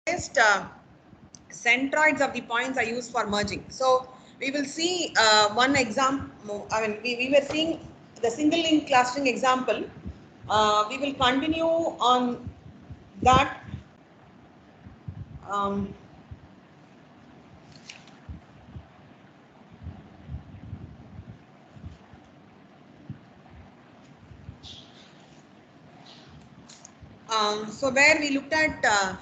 highest centroids of the points are used for merging. So we will see one example. I mean, we were seeing the single link clustering example. We will continue on that. So where we looked at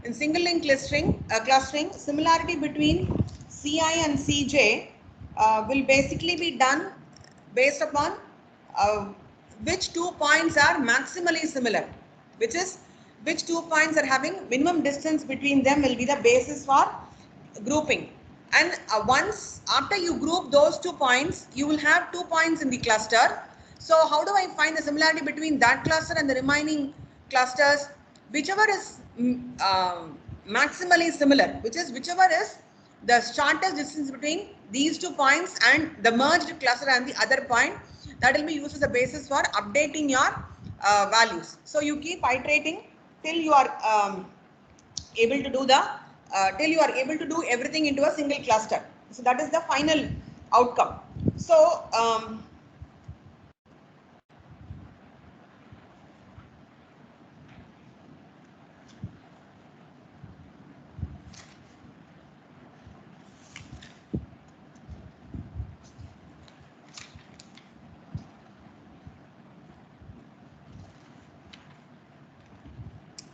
in single link clustering, similarity between Ci and Cj will basically be done based upon which 2 points are maximally similar, which is which 2 points are having minimum distance between them will be the basis for grouping. And once after you group those 2 points, you will have 2 points in the cluster. So how do I find the similarity between that cluster and the remaining clusters? Whichever is maximally similar, whichever is the shortest distance between these 2 points and the merged cluster and the other point, that will be used as a basis for updating your values. So you keep iterating till you are able to do till you are able to do everything into a single cluster. So that is the final outcome. So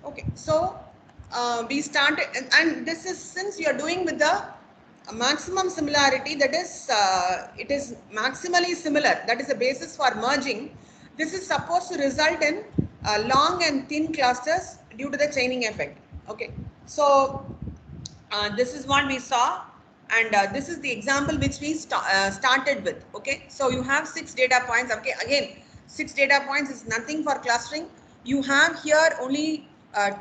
okay, so we started, and this is since you are doing with the maximum similarity, that is it is maximally similar, that is the basis for merging. This is supposed to result in long and thin clusters due to the chaining effect. Okay, so this is what we saw, and this is the example which we started with. Okay, so you have 6 data points. Okay, again 6 data points is nothing for clustering. You have here only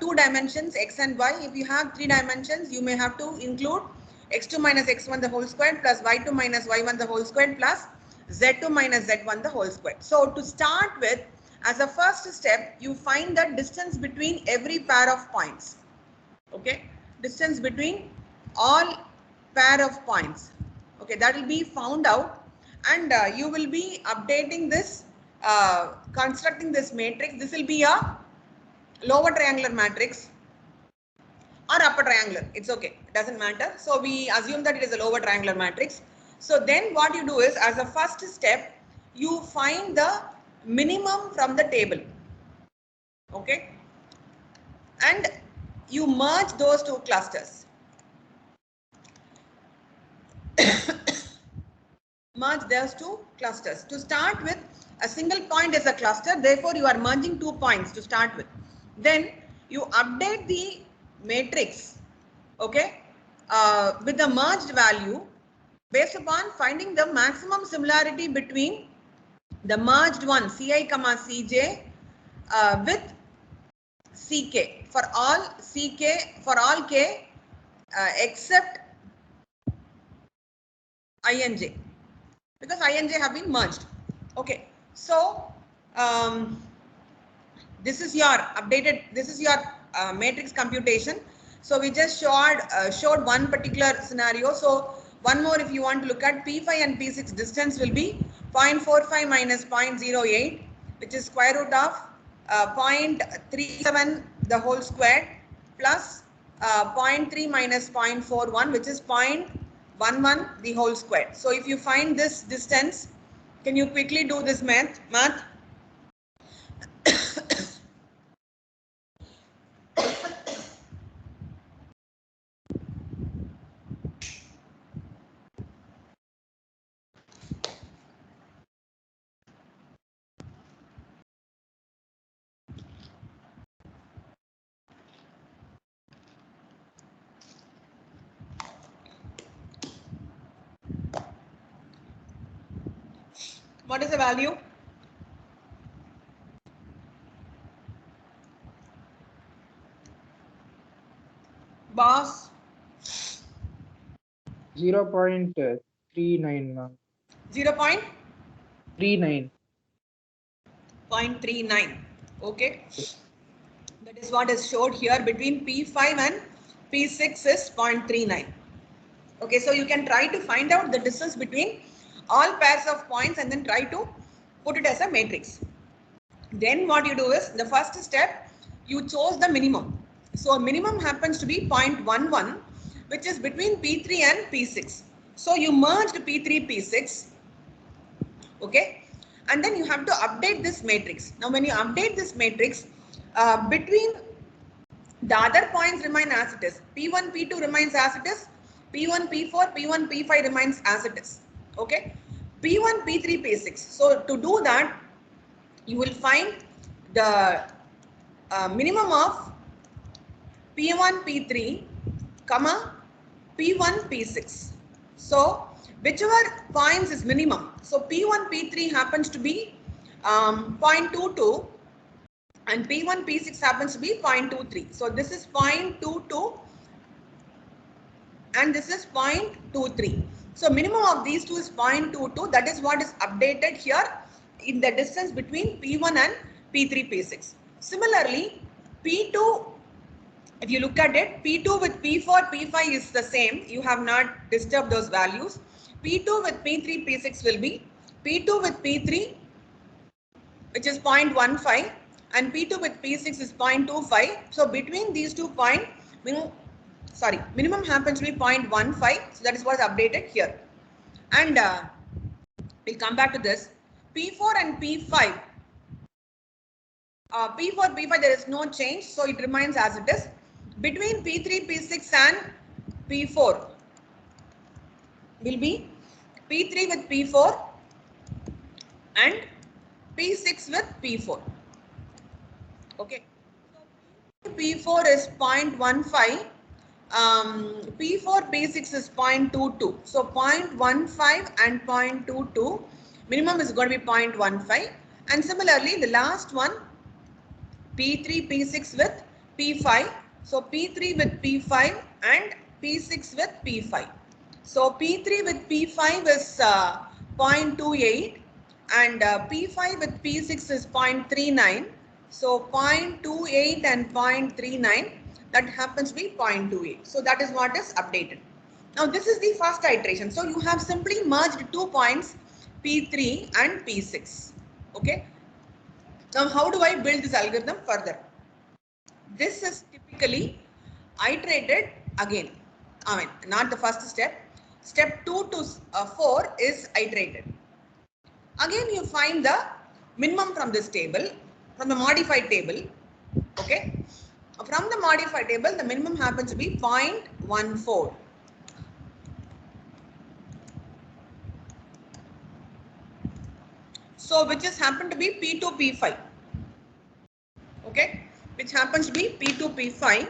2 dimensions, x and y. If you have 3 dimensions, you may have to include x2 minus x1 the whole square plus y2 minus y1 the whole square plus z2 minus z1 the whole square. So to start with, as a first step, you find the distance between every pair of points. Okay, distance between all pair of points. Okay, that will be found out, and you will be updating this, constructing this matrix. This will be a lower triangular matrix or upper triangular, it's okay, it doesn't matter. So we assume that it is a lower triangular matrix. So then what you do is, as a first step, you find the minimum from the table. Okay, and you merge those 2 clusters. Merge those 2 clusters. To start with, a single point is a cluster, therefore you are merging 2 points to start with. Then you update the matrix, okay, with the merged value based upon finding the maximum similarity between the merged one Ci comma Cj with Ck for all k except Ij, because Ij have been merged. Okay, so this is your updated, this is your matrix computation. So we just showed one particular scenario. So one more, if you want to look at P5 and P6, distance will be 0.45 minus 0.08, which is square root of 0.37 the whole square plus 0.3 minus 0.41, which is 0.11 the whole square. So if you find this distance, can you quickly do this math? What is the value? Boss? 0.39. 0.39. Okay. That is what is showed here between P5 and P6 is 0.39. Okay, so you can try to find out the distance between all pairs of points and then try to put it as a matrix. Then what you do is, the first step, you chose the minimum. So minimum happens to be 0.11, which is between P3 and P6. So you merged P3, P6, okay, and then you have to update this matrix. Now when you update this matrix, between the other points remain as it is. P1, P2 remains as it is. P1, P4, P1, P5 remains as it is. Okay. P1, P3, P6. So to do that, you will find the minimum of P1, P3, comma, P1, P6. So whichever points is minimum. So P1, P3 happens to be 0.22. And P1, P6 happens to be 0.23. So this is 0.22 and this is 0.23. So minimum of these two is 0.22. That is what is updated here in the distance between P1 and P3, P6. Similarly, P2, if you look at it, P2 with P4, P5 is the same. You have not disturbed those values. P2 with P3, P6 will be P2 with P3, which is 0.15. And P2 with P6 is 0.25. So between these 2 points, minimum happens to be 0.15. So that is what is updated here. And we'll come back to this. P4 and P5. P4, P5, there is no change. So it remains as it is. Between P3, P6 and P4 will be P3 with P4 and P6 with P4. Okay, so P4 is 0.15, P4, P6 is 0.22. So 0.15 and 0.22, minimum is going to be 0.15. And similarly, the last one, P3, P6 with P5. So P3 with P5 and P6 with P5. So P3 with P5 is 0.28 and P5 with P6 is 0.39. So 0.28 and 0.39, that happens to be 0.28. So that is what is updated. Now this is the first iteration. So you have simply merged 2 points, P3 and P6. Okay. Now how do I build this algorithm further? This is typically iterated again. I mean, not the first step. Step 2 to 4 is iterated. Again, you find the minimum from this table, from the modified table. Okay. From the modified table, the minimum happens to be 0.14. So, which has happened to be P2, P5. Okay. Which happens to be P2, P5.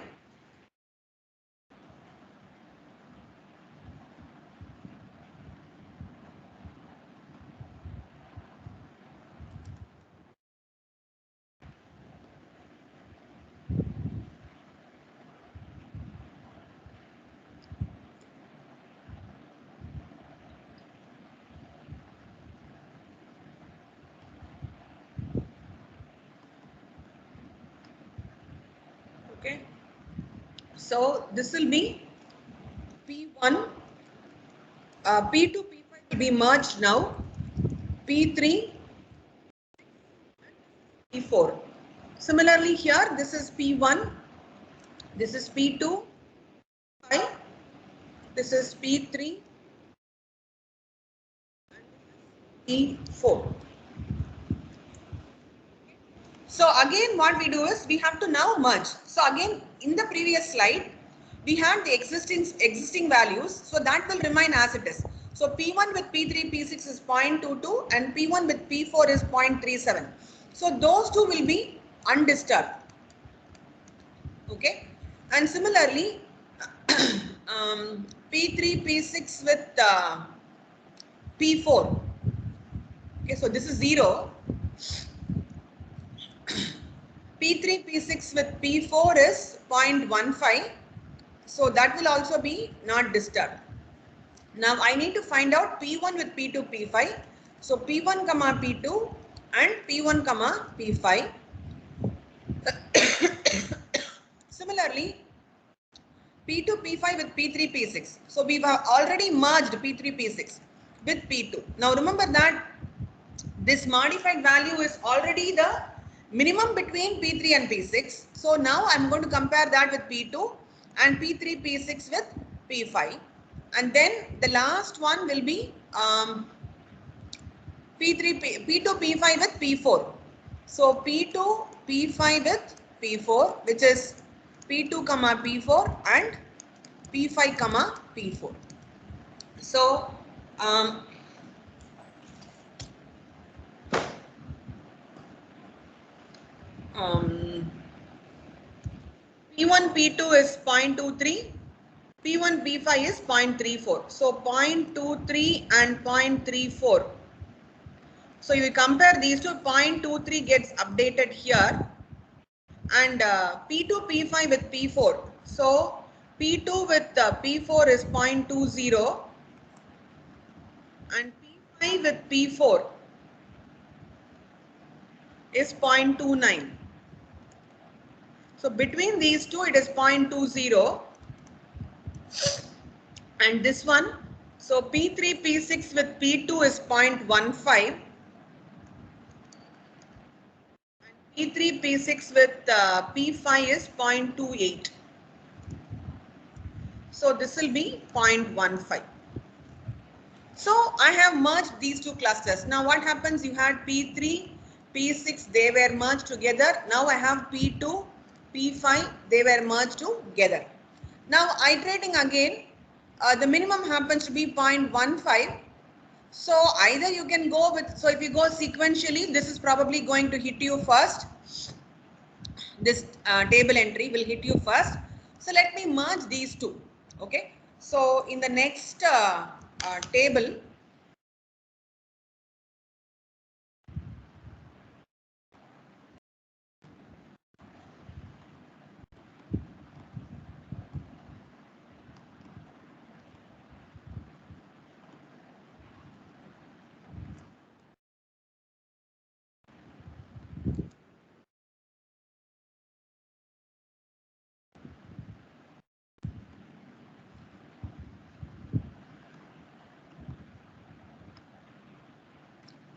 Okay. So this will be P1, P2, P5 will be merged now. P3, P4. Similarly here, this is P1, this is P2, this is P3, P4. So again what we do is we have to now merge. So again in the previous slide we had the existing values, so that will remain as it is. So P1 with P3, P6 is 0.22 and P1 with P4 is 0.37. So those two will be undisturbed. Okay, and similarly P3, P6 with P4. Okay, so this is 0. P3, P6 with P4 is 0.15. So that will also be not disturbed. Now I need to find out P1 with P2, P5. So P1, P2 and P1, P5. Similarly, P2, P5 with P3, P6. So we've already merged P3, P6 with P2. Now remember that this modified value is already the minimum between P3 and P6. So now I'm going to compare that with P2 and P3, P6 with P5. And then the last one will be P2, P5 with P4. So P2, P5 with P4, which is P2, P4 and P5, P4. So P1, P2 is 0.23, P1, P5 is 0.34. So 0.23 and 0.34. So you compare these two, 0.23 gets updated here and P2, P5 with P4. So P2 with P4 is 0.20 and P5 with P4 is 0.29. So between these two it is 0.20 and this one. So P3, P6 with P2 is 0.15 and P3, P6 with P5 is 0.28. So this will be 0.15. So I have merged these two clusters. Now what happens? You had P3, P6, they were merged together. Now I have P2, P5, they were merged together. Now iterating again, the minimum happens to be 0.15. So either you can go with, so if you go sequentially, this is probably going to hit you first. This table entry will hit you first. So let me merge these two. Okay. So in the next table,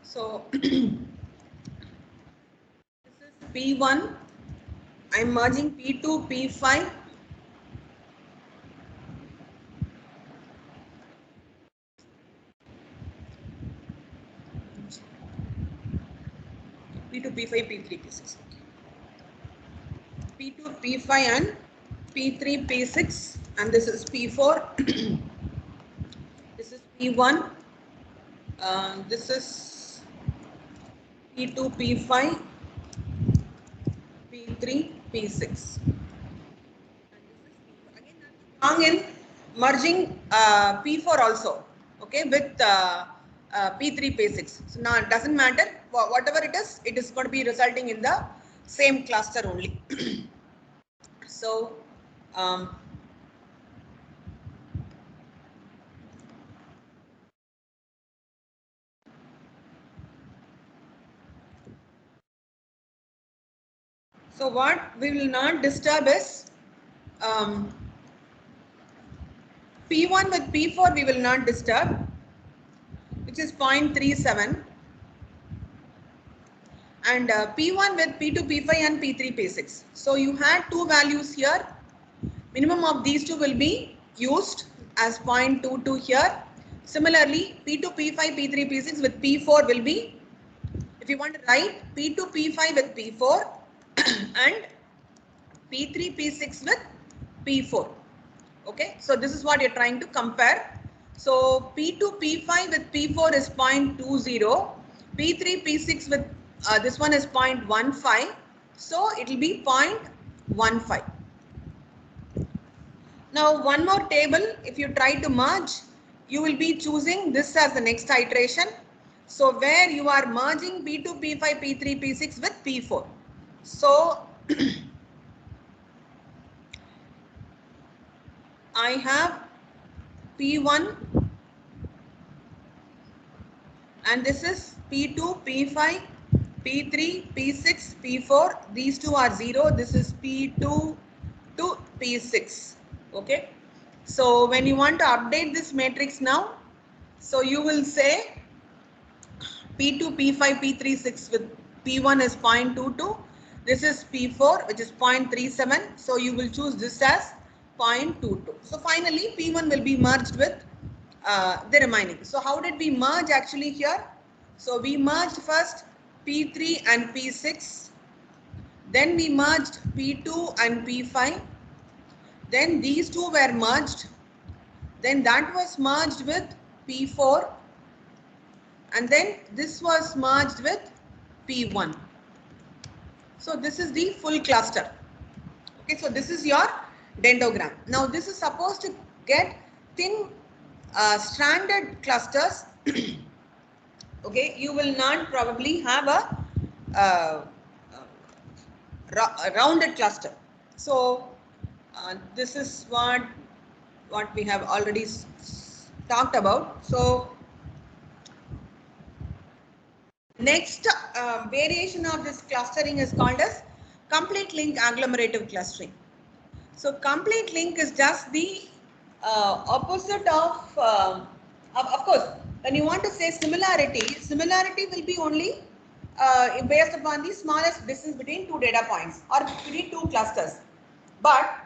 so this is P1. I'm merging P2, P5. P2, P5, P3, P6. P2, P5 and P3, P6 and this is P4. This is P1. This is P2, P5, P3, P6. Again, I'm strong in merging P4 also, okay, with P3, P6. So now it doesn't matter, whatever it is going to be resulting in the same cluster only. So so what we will not disturb is P1 with P4 we will not disturb, which is 0.37, and P1 with P2, P5 and P3, P6. So you had two values here. Minimum of these two will be used as 0.22 here. Similarly, P2, P5, P3, P6 with P4 will be, if you want to write P2, P5 with P4 and P3, P6 with P4. Okay, so this is what you're trying to compare. So P2, P5 with P4 is 0.20. P3, P6 with this one is 0.15. So it will be 0.15. Now one more table, if you try to merge, you will be choosing this as the next iteration. So where you are merging P2, P5, P3, P6 with P4. So I have P1 and this is P2, P5, P3, P6, P4. These two are 0. This is P2 to P6. Okay. So when you want to update this matrix now, so you will say P2, P5, P3, 6 with P1 is 0.22. This is P4, which is 0.37. So you will choose this as 0.22. So finally, P1 will be merged with the remaining. So how did we merge actually here? So we merged first P3 and P6. Then we merged P2 and P5. Then these two were merged. Then that was merged with P4. And then this was merged with P1. So this is the full cluster. Okay, so this is your dendrogram. Now this is supposed to get thin stranded clusters. Okay, you will not probably have a rounded cluster. So this is what we have already talked about. So next variation of this clustering is called as complete link agglomerative clustering. So complete link is just the opposite of course, when you want to say similarity will be only based upon the smallest distance between two data points or between two clusters. But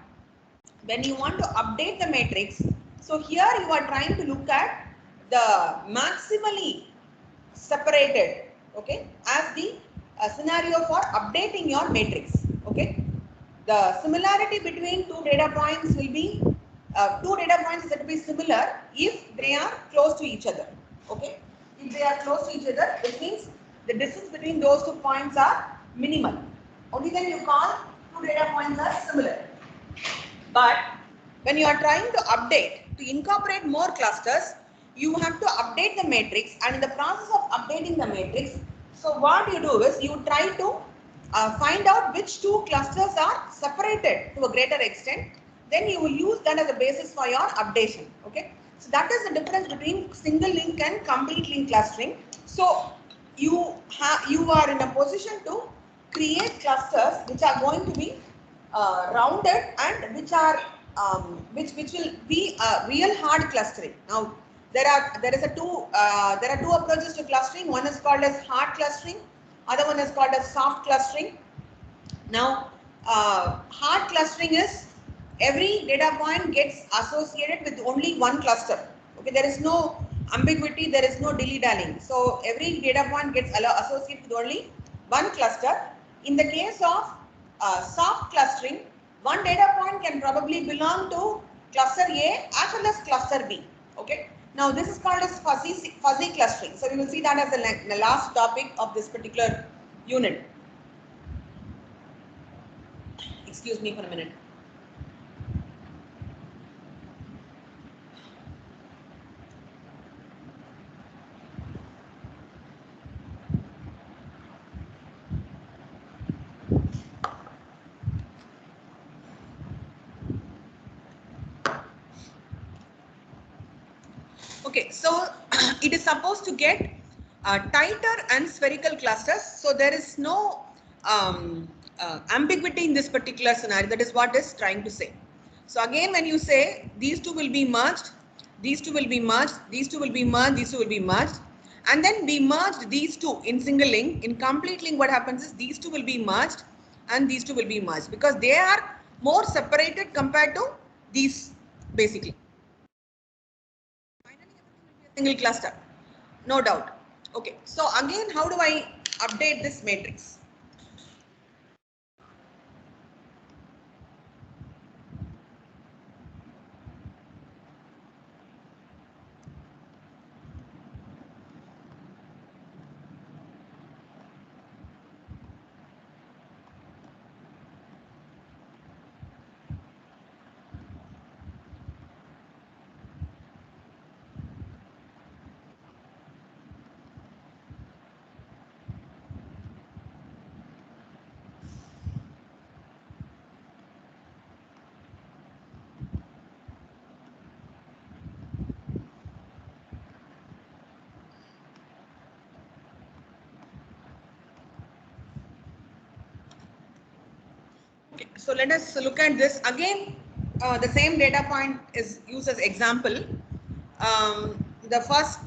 when you want to update the matrix, so here you are trying to look at the maximally separated, okay, as the scenario for updating your matrix. Okay, the similarity between two data points will be two data points is said to be similar if they are close to each other. Okay, if they are close to each other, it means the distance between those two points are minimal. Only then you call two data points are similar. But when you are trying to update, to incorporate more clusters, you have to update the matrix, and in the process of updating the matrix, so what you do is you try to find out which two clusters are separated to a greater extent. Then you will use that as a basis for your updation. Okay, so that is the difference between single link and complete link clustering. So you are in a position to create clusters which are going to be rounded and which are which will be real hard clustering. Now there are two approaches to clustering. One is called as hard clustering, other one is called as soft clustering. Now hard clustering is every data point gets associated with only one cluster. Okay, there is no ambiguity, there is no dilly-dallying. So every data point gets associated with only one cluster. In the case of soft clustering, one data point can probably belong to cluster A as well as cluster B. Okay. Now this is called as fuzzy clustering. So we will see that as the last topic of this particular unit. Excuse me for a minute. Okay, so it is supposed to get tighter and spherical clusters. So there is no ambiguity in this particular scenario. That is what is trying to say. So again, when you say these two will be merged, these two will be merged, these two will be merged, these two will be merged, and then we merged these two in single link. In complete link, what happens is these two will be merged and these two will be merged because they are more separated compared to these basically. Single cluster, no doubt. Okay, so again, how do I update this matrix? Okay, so let us look at this again. the same data point is used as example. The first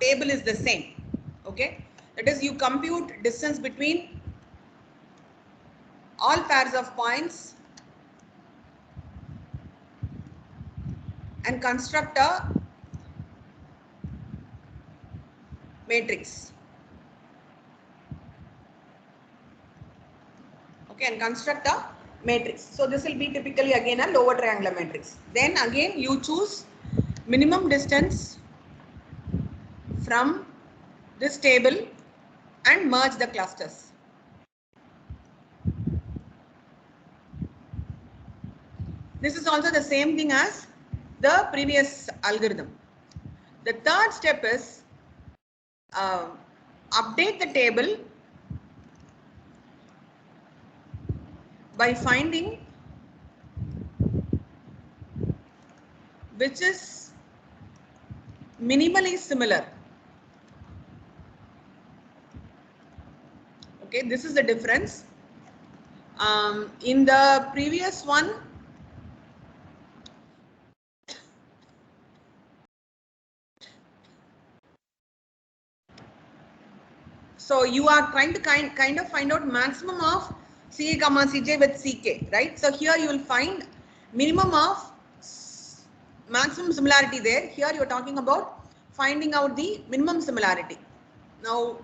table is the same. Okay, that is, you compute distance between all pairs of points and construct a matrix. Okay, and construct a matrix. So this will be typically again a lower triangular matrix. Then again you choose minimum distance from this table and merge the clusters. This is also the same thing as the previous algorithm. The third step is update the table by finding which is minimally similar. Okay, this is the difference. In the previous one, so you are trying to kind of find out maximum of CA comma CJ with CK, right? So here you will find minimum of maximum similarity there. Here you are talking about finding out the minimum similarity. Now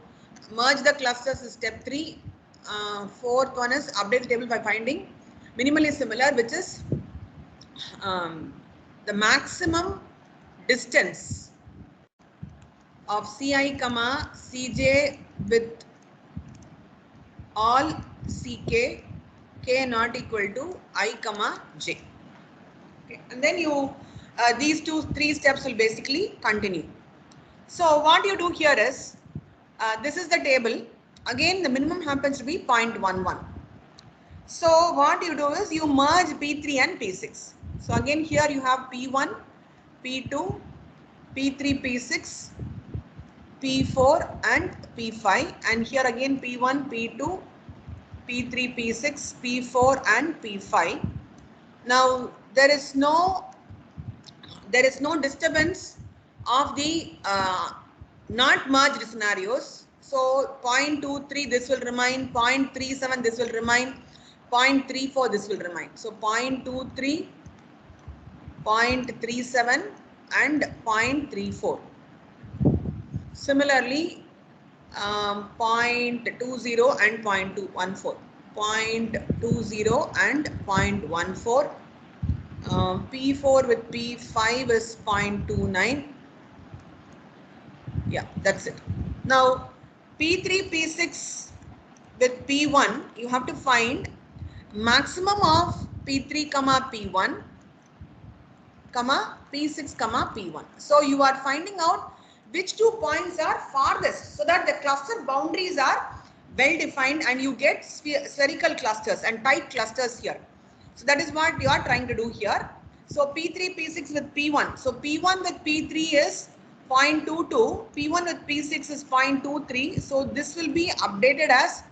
merge the clusters is step 3. Fourth one is update the table by finding minimally similar, which is the maximum distance of Ci comma Cj with all Ck, k not equal to I comma j. Okay. And then you these 3 steps will basically continue. So what you do here is this is the table. Again, the minimum happens to be 0.11. So what you do is you merge P3 and P6. So again here you have P1, P2, P3, P6, P4 and P5, and here again P1, P2, P3, P6, P4 and P5. Now there is no disturbance of the not merged scenarios. So 0.23 this will remain, 0.37 this will remain, 0.34 this will remain. So 0.23, 0.37 and 0.34. Similarly, 0.20 and 0.214. 0.20 and 0.14. P4 with P5 is 0.29. Yeah, that's it. Now, P3, P6 with P1, you have to find maximum of P3, P1, P6, P1. So you are finding out which 2 points are farthest so that the cluster boundaries are well defined and you get spherical clusters and tight clusters here. So that is what you are trying to do here. So P3, P6 with P1. So P1 with P3 is 0.22. P1 with P6 is 0.23. So this will be updated as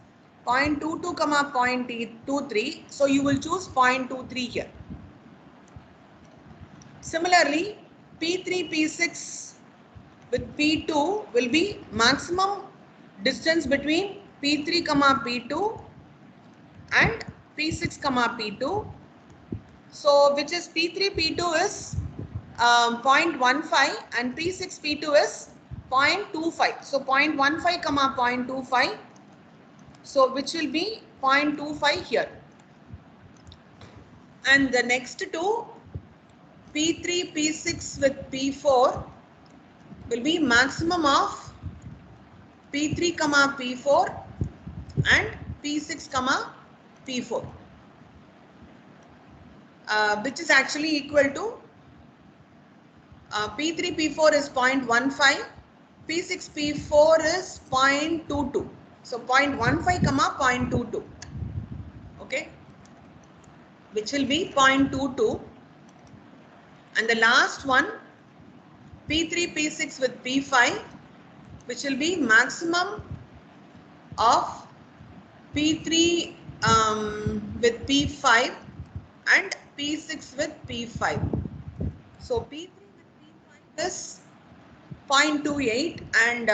0.22, 0.23. So you will choose 0.23 here. Similarly, P3, P6 with P2 will be maximum distance between P3, P2 and P6, P2. So which is P3, P2 is 0.15 and P6, P2 is 0.25. So 0.15, 0.25. So which will be 0.25 here. And the next two, P3, P6 with P4 will be maximum of P3, P4 and P6, P4, which is actually equal to P3, P4 is 0.15, P6, P4 is 0.22. So 0.15, 0.22. Okay, which will be 0.22. And the last one, P3, P6 with P5, which will be maximum of P3 with P5 and P6 with P5. So P3 with P5 is 0.28 and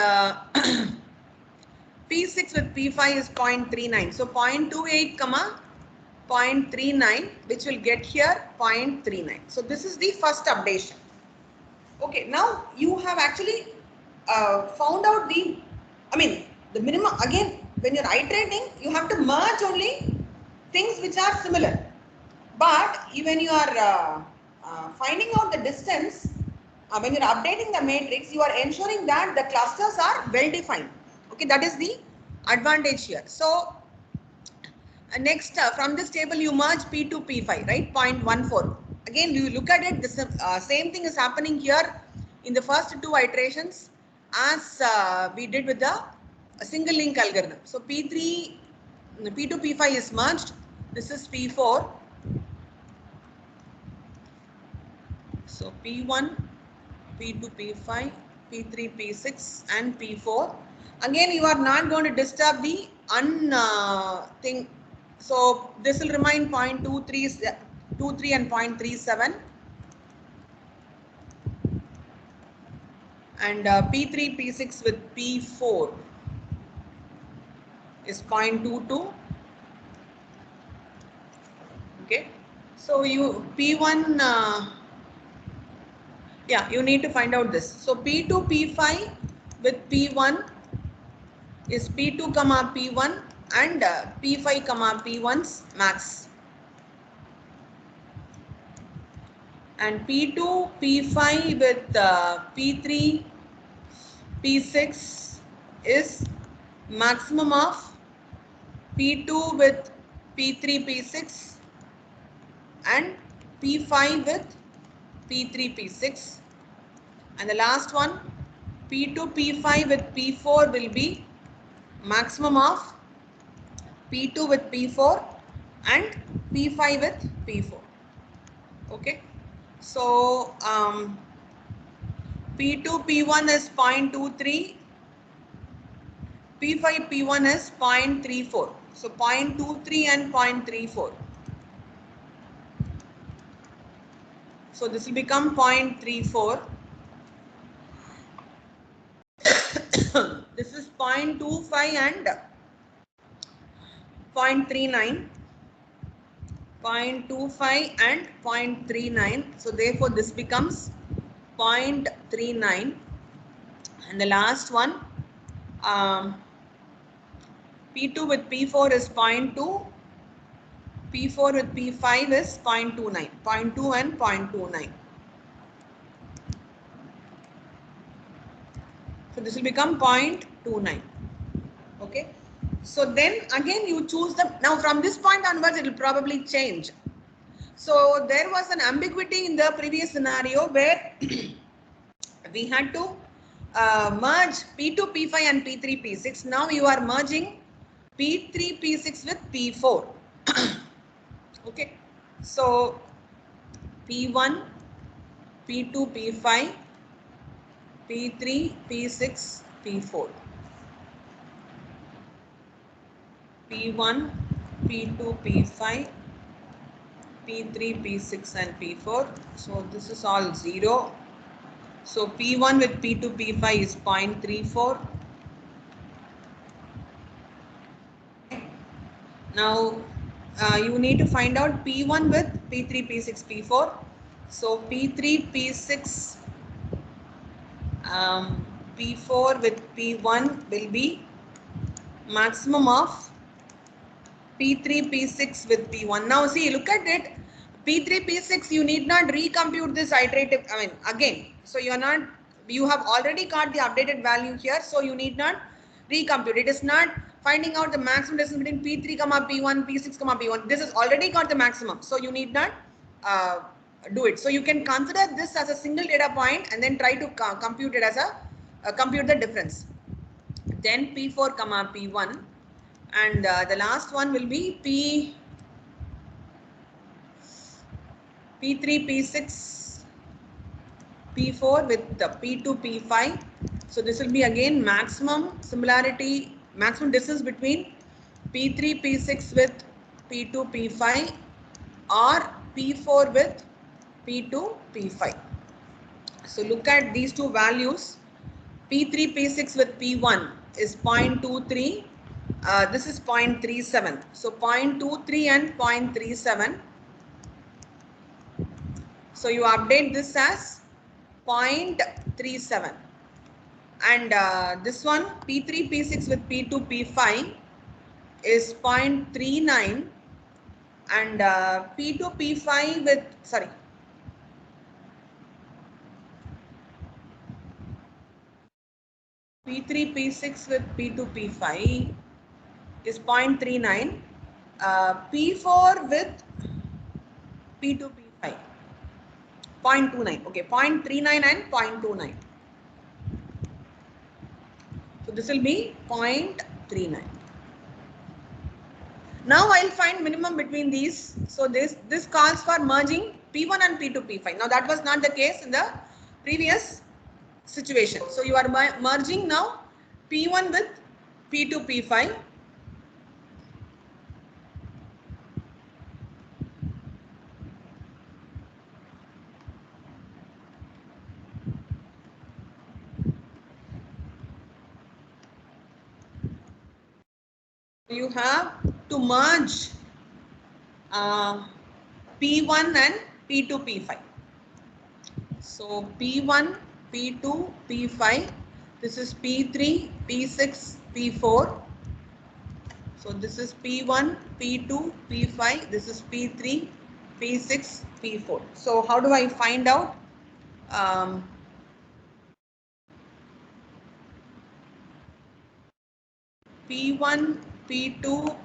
P6 with P5 is 0.39. So 0.28 comma 0.39, which will get here 0.39. So this is the first updation. Okay, now you have actually found out the minimum. Again, when you're iterating, you have to merge only things which are similar. But when you are finding out the distance, when you're updating the matrix, you are ensuring that the clusters are well defined. Okay, that is the advantage here. So next, from this table, you merge P2, P5, right? 0.14. Again, you look at it, the same thing is happening here in the first two iterations as we did with the single link algorithm. So P3, P2, P5 is merged. This is P4. So P1, P2, P5, P3, P6 and P4. Again, you are not going to disturb the thing. So this will remain 0.23 and 0.37. And P3, P6 with P4 is 0.22. Okay. So you P1, you need to find out this. So P2, P5 with P1 is P2 comma P1 and P5 comma P1's max. And P2, P5 with P3, P6 is maximum of P2 with P3, P6 and P5 with P3, P6. And the last one, P2, P5 with P4 will be maximum of P2 with P4 and P5 with P4. Okay. So P2, P1 is 0.23. P5, P1 is 0.34. So 0.23 and 0.34. So this will become 0.34. This is 0.25 and 0.39. 0.25 and 0.39. So therefore this becomes 0.39. And the last one, P2 with P4 is 0.2. P4 with P5 is 0.29. 0.2 and 0.29. So this will become 0.29. Okay. So then again you choose the, now from this point onwards it will probably change. So there was an ambiguity in the previous scenario where we had to merge P2, P5 and P3, P6. Now you are merging P3, P6 with P4. Okay. So P1, P2, P5, P3, P6, P4. P1, P2, P5, P3, P6 and P4. So this is all 0. So P1 with P2, P5 is 0.34. Now you need to find out P1 with P3, P6, P4. So P3, P6, P4 with P1 will be maximum of P3, P6 with P1. Now see, look at it. P3, P6, you need not recompute this iterative, again. So you have already got the updated value here. So you need not recompute. It is not finding out the maximum distance between P3, P1, P6, P1. This has already got the maximum. So you need not do it. So you can consider this as a single data point and then try to compute it as compute the difference. Then P4, P1. And the last one will be P3, P6, P4 with the P2, P5. So this will be again maximum similarity, maximum distance between P3, P6 with P2, P5 or P4 with P2, P5. So look at these two values. P3, P6 with P1 is 0.23. This is 0.37. So 0.23 and 0.37. So you update this as 0.37. And this one, P3, P6 with P2, P5 is 0.39. And P2, P5 with, sorry, P3, P6 with P2, P5 is 0.39. P4 with P2, P5, 0.29. Okay, 0.39 and 0.29. So this will be 0.39. Now I'll find minimum between these. So this calls for merging P1 and P2, P5. Now that was not the case in the previous situation. So you are merging now P1 with P2, P5. You have to merge P1 and P2, P5. So P1, P2, P5. This is P3, P6, P4. So this is P1, P2, P5. This is P3, P6, P4. So how do I find out? P1, P2,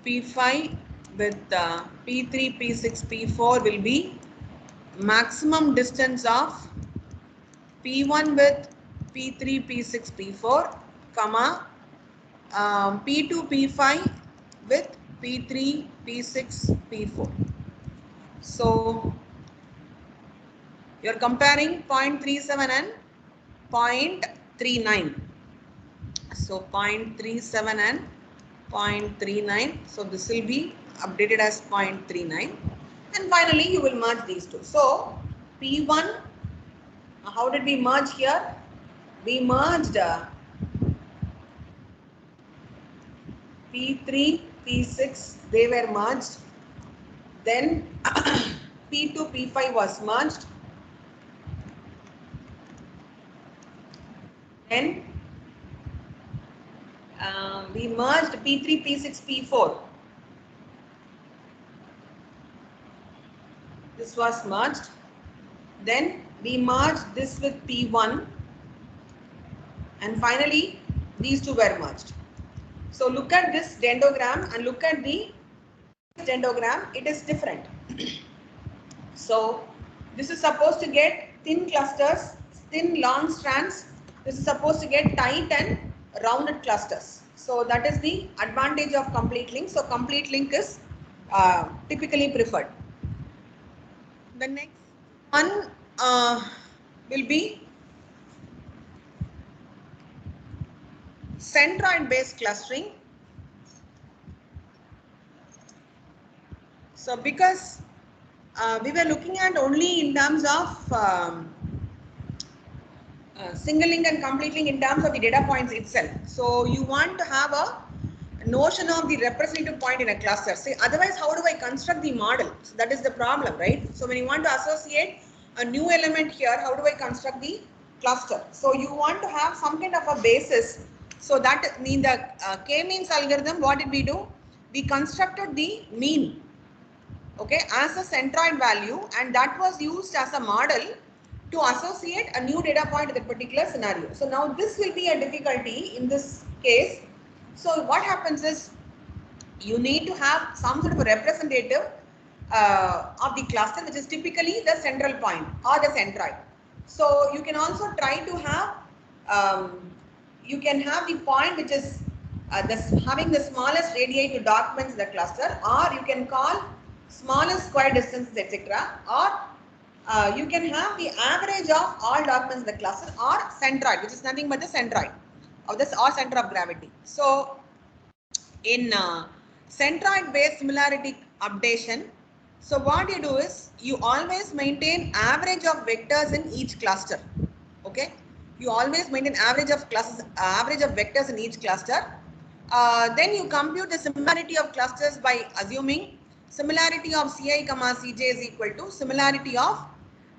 P5 with P3, P6, P4 will be maximum distance of P1 with P3, P6, P4, comma P2, P5 with P3, P6, P4. So you're comparing 0.37 and 0.39. So 0.37 and 0.39. So this will be updated as 0.39. And finally, you will merge these two. So P1, how did we merge here? We merged P3, P6, they were merged. Then P2, P5 was merged. Then we merged P3, P6, P4. This was merged. Then we merged this with P1. And finally, these two were merged. So look at this dendrogram and look at the dendrogram. It is different. So this is supposed to get thin clusters, thin long strands. This is supposed to get tight and rounded clusters. So that is the advantage of complete link. So complete link is typically preferred. The next one will be centroid based clustering. So because we were looking at only in terms of single link and complete link in terms of the data points itself. So you want to have a notion of the representative point in a cluster. See, otherwise, how do I construct the model? So that is the problem, right? So when you want to associate a new element here, how do I construct the cluster? So you want to have some kind of a basis. So that in the k-means algorithm, what did we do? We constructed the mean, okay, as a centroid value, and that was used as a model to associate a new data point in a particular scenario. So now this will be a difficulty in this case. So what happens is you need to have some sort of a representative of the cluster, which is typically the central point or the centroid. So you can also try to have, you can have the point which is having the smallest radii to dark points in the cluster, or you can call smallest square distances, etc. Or you can have the average of all dark points in the cluster, or centroid, which is nothing but the centroid of this or center of gravity. So in centroid based similarity updation. So what you do is you always maintain average of vectors in each cluster. Okay, you always maintain average of classes, average of vectors in each cluster. Then you compute the similarity of clusters by assuming similarity of Ci comma Cj is equal to similarity of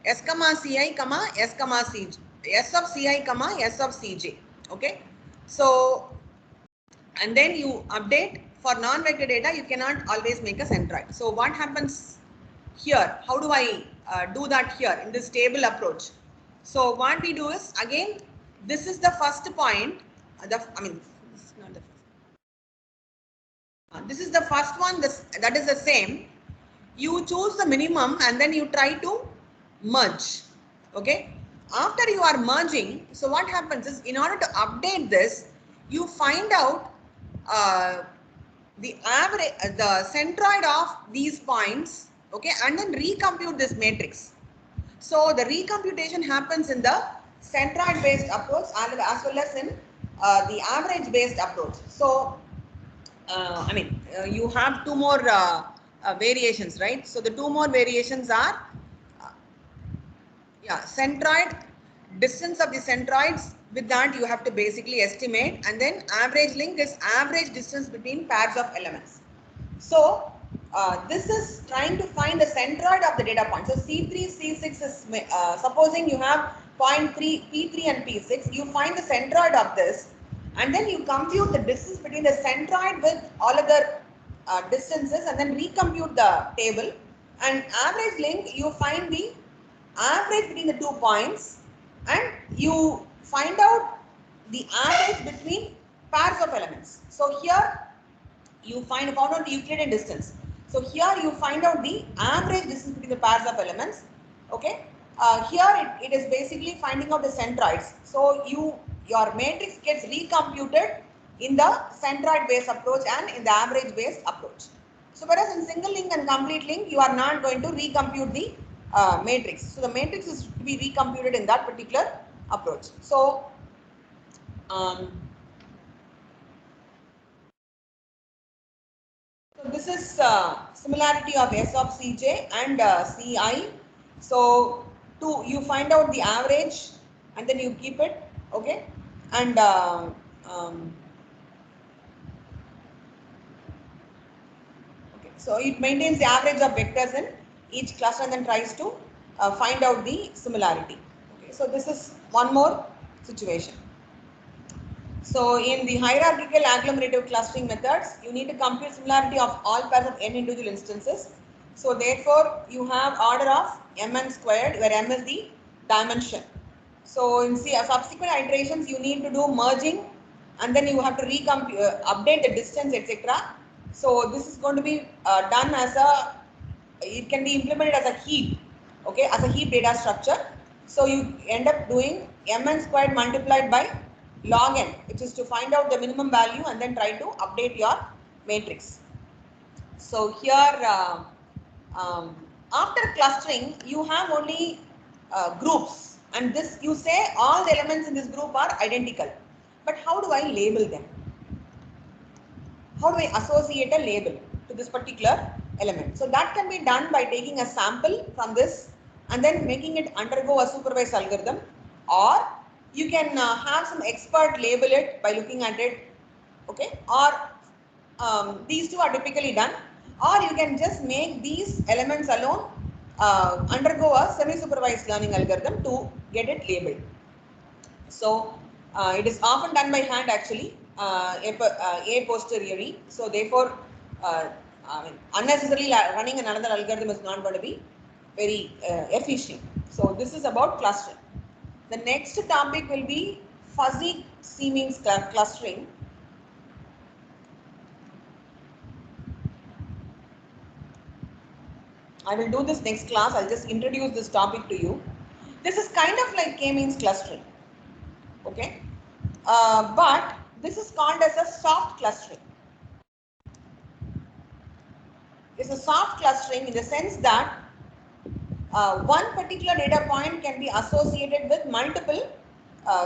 S comma Ci comma S comma Cj, S of Ci comma S of Cj. Okay, so and then you update for non-vector data. You cannot always make a centroid. So what happens here? How do I do that here in this table approach? So what we do is, again, this is the first point. This is not the first. This is the first one. That is the same. You choose the minimum and then you try to merge. Okay. After you are merging, so what happens is, in order to update this, you find out the average, the centroid of these points. Okay, and then recompute this matrix. So the recomputation happens in the centroid based approach as well as in the average based approach. So you have two more variations, right? So the two more variations are centroid, distance of the centroids. With that you have to basically estimate, and then average link is average distance between pairs of elements. So this is trying to find the centroid of the data point. So C3, C6 is, supposing you have point 3, P3 and P6, you find the centroid of this, and then you compute the distance between the centroid with all other distances, and then recompute the table, and average link, you find the average between the 2 points, and you find out the average between pairs of elements. So here you found out the Euclidean distance. So here you find out the average distance between the pairs of elements. Okay. Here it is basically finding out the centroids. So your matrix gets recomputed in the centroid based approach and in the average based approach. So whereas in single link and complete link, you are not going to recompute the matrix. So the matrix is to be recomputed in that particular approach. So so this is similarity of S of Cj and Ci. So you find out the average and then you keep it, okay, and okay, so it maintains the average of vectors in each cluster and then tries to find out the similarity. Okay, so this is one more situation. So in the hierarchical agglomerative clustering methods, you need to compute similarity of all pairs of n individual instances. So therefore, you have order of mn squared, where m is the dimension. So in subsequent iterations, you need to do merging, and then you have to update the distance, etc. So this is going to be done as it can be implemented as a heap, okay, as a heap data structure. So you end up doing mn squared multiplied by log n, which is to find out the minimum value and then try to update your matrix. So here after clustering, you have only groups, and this you say all the elements in this group are identical. But how do I label them? How do I associate a label to this particular element? So that can be done by taking a sample from this and then making it undergo a supervised algorithm, or you can have some expert label it by looking at it, okay, or these two are typically done, or you can just make these elements alone undergo a semi-supervised learning algorithm to get it labeled. So it is often done by hand actually, a posteriori. So therefore, unnecessarily running another algorithm is not going to be very efficient. So this is about clustering. The next topic will be fuzzy C-means clustering. I will do this next class. I'll just introduce this topic to you. This is kind of like K-means clustering. Okay. But this is called as a soft clustering. It's a soft clustering in the sense that one particular data point can be associated with multiple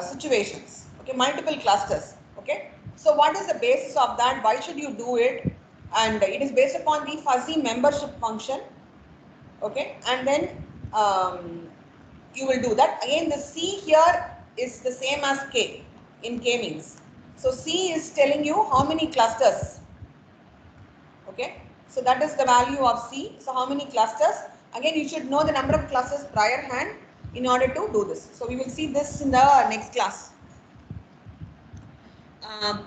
situations, okay, multiple clusters, okay. So what is the basis of that? Why should you do it? and it is based upon the fuzzy membership function. Okay, and then you will do that. Again, the C here is the same as K in K-means. So C is telling you how many clusters. Okay, so that is the value of C. So how many clusters? Again, you should know the number of clusters prior hand in order to do this. So we will see this in the next class.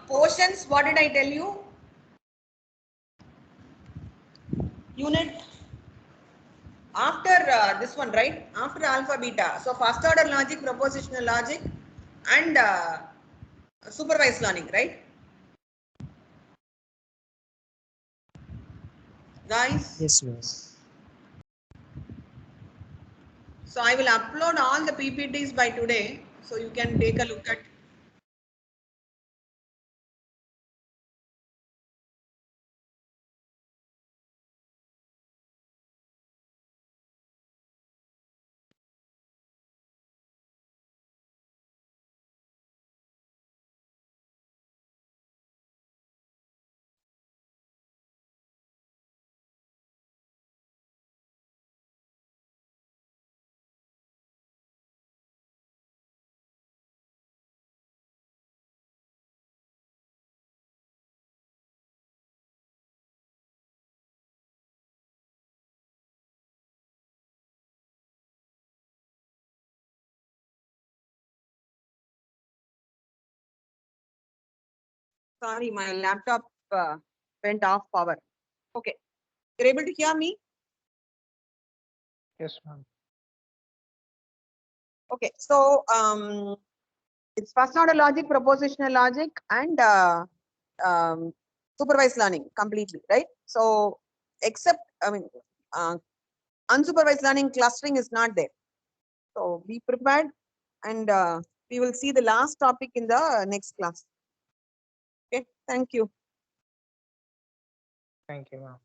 Portions, what did I tell you? Unit after this one, right? After alpha beta. So first order logic, propositional logic, and supervised learning, right? Guys? Yes, ma'am. So I will upload all the PPTs by today, so you can take a look at. Sorry, my laptop went off power. Okay, you're able to hear me? Yes, ma'am. Okay, so it's first order logic, propositional logic, and supervised learning completely, right? So except, I mean, unsupervised learning clustering is not there. So be prepared, and we will see the last topic in the next class. Okay, thank you. Thank you, ma'am.